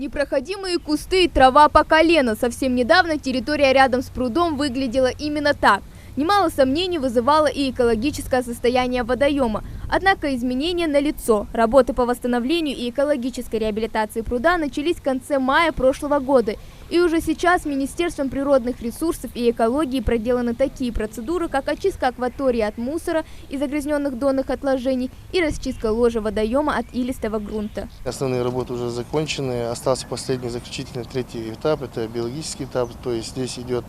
Непроходимые кусты и трава по колено. Совсем недавно территория рядом с прудом выглядела именно так. Немало сомнений вызывало и экологическое состояние водоема. Однако изменения налицо. Работы по восстановлению и экологической реабилитации пруда начались в конце мая прошлого года. И уже сейчас Министерством природных ресурсов и экологии проделаны такие процедуры, как очистка акватории от мусора и загрязненных донных отложений и расчистка ложа водоема от илистого грунта. Основные работы уже закончены. Остался последний заключительный третий этап, это биологический этап. То есть здесь идет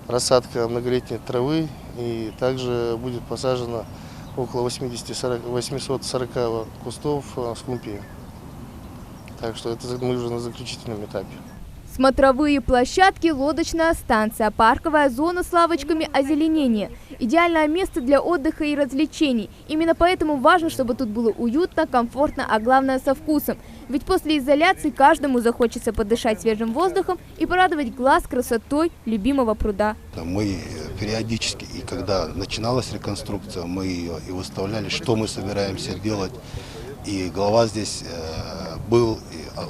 рассадка многолетней травы, и также будет посажено около 840 кустов скумпии. Так что это мы уже на заключительном этапе. Смотровые площадки, лодочная станция, парковая зона с лавочками озеленения. Идеальное место для отдыха и развлечений. Именно поэтому важно, чтобы тут было уютно, комфортно, а главное со вкусом. Ведь после изоляции каждому захочется подышать свежим воздухом и порадовать глаз красотой любимого пруда. Мы периодически, и когда начиналась реконструкция, мы ее и выставляли, что мы собираемся делать. И глава здесь был,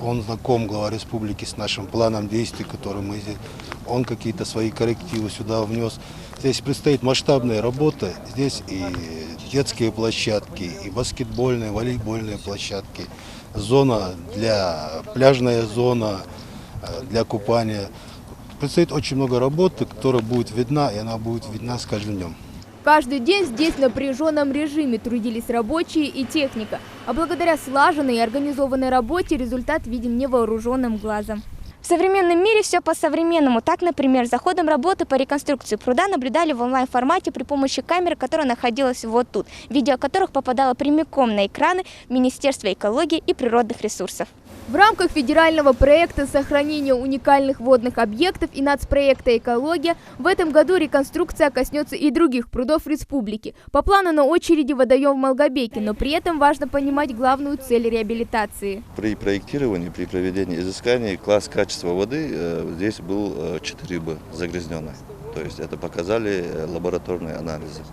он знаком, глава республики, с нашим планом действий, который мы здесь, он какие-то свои коррективы сюда внес. Здесь предстоит масштабная работа, здесь и детские площадки, и баскетбольные, волейбольные площадки, пляжная зона для купания. Предстоит очень много работы, которая будет видна, и она будет видна с каждым днем. Каждый день здесь в напряженном режиме трудились рабочие и техника. А благодаря слаженной и организованной работе результат виден невооруженным глазом. В современном мире все по-современному. Так, например, за ходом работы по реконструкции пруда наблюдали в онлайн-формате при помощи камеры, которая находилась вот тут, видео которых попадало прямиком на экраны Министерства экологии и природных ресурсов. В рамках федерального проекта сохранения уникальных водных объектов и нацпроекта «Экология» в этом году реконструкция коснется и других прудов республики. По плану на очереди водоем в Малгобеке, но при этом важно понимать главную цель реабилитации. При проектировании, при проведении изысканий класс качества воды здесь был 4Б загрязненный. То есть это показали лабораторные анализы.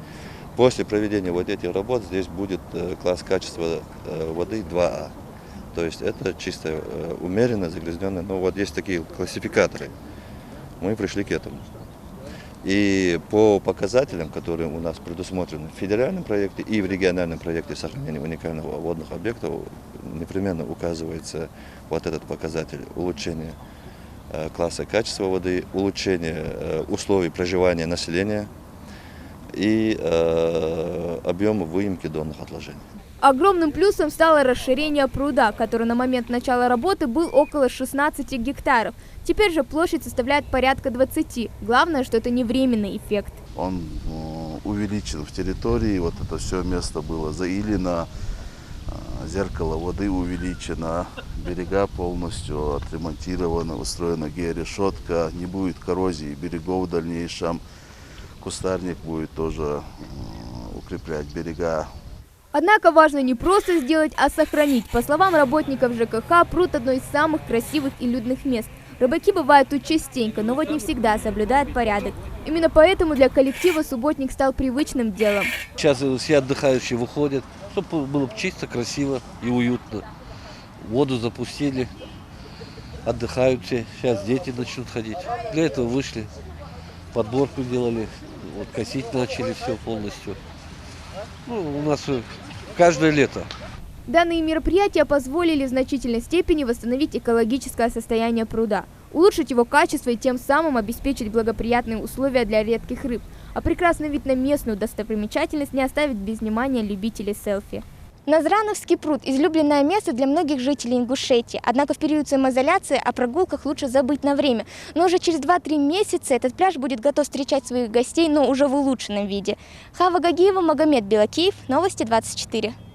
После проведения вот этих работ здесь будет класс качества воды 2А. То есть это чисто умеренно загрязненное. Но вот есть такие классификаторы. Мы пришли к этому. И по показателям, которые у нас предусмотрены в федеральном проекте и в региональном проекте сохранения уникального водных объектов, непременно указывается вот этот показатель улучшения класса качества воды, улучшение условий проживания населения и объема выемки донных отложений. Огромным плюсом стало расширение пруда, который на момент начала работы был около 16 гектаров. Теперь же площадь составляет порядка 20. Главное, что это не временный эффект. Он увеличен в территории, вот это все место было заилено, зеркало воды увеличено, берега полностью отремонтированы, устроена георешетка, не будет коррозии берегов в дальнейшем. Кустарник будет тоже укреплять берега. Однако важно не просто сделать, а сохранить. По словам работников ЖКХ, пруд – одно из самых красивых и людных мест. Рыбаки бывают тут частенько, но вот не всегда соблюдают порядок. Именно поэтому для коллектива субботник стал привычным делом. Сейчас все отдыхающие выходят, чтобы было чисто, красиво и уютно. Воду запустили, отдыхают все. Сейчас дети начнут ходить. Для этого вышли, подборку делали, вот косить начали все полностью. У нас каждое лето. Данные мероприятия позволили в значительной степени восстановить экологическое состояние пруда, улучшить его качество и тем самым обеспечить благоприятные условия для редких рыб. А прекрасный вид на местную достопримечательность не оставит без внимания любителей селфи. Назрановский пруд – излюбленное место для многих жителей Ингушетии. Однако в период самоизоляции о прогулках лучше забыть на время. Но уже через 2-3 месяца этот пляж будет готов встречать своих гостей, но уже в улучшенном виде. Хава Гагиева, Магомед Белакиев, Новости 24.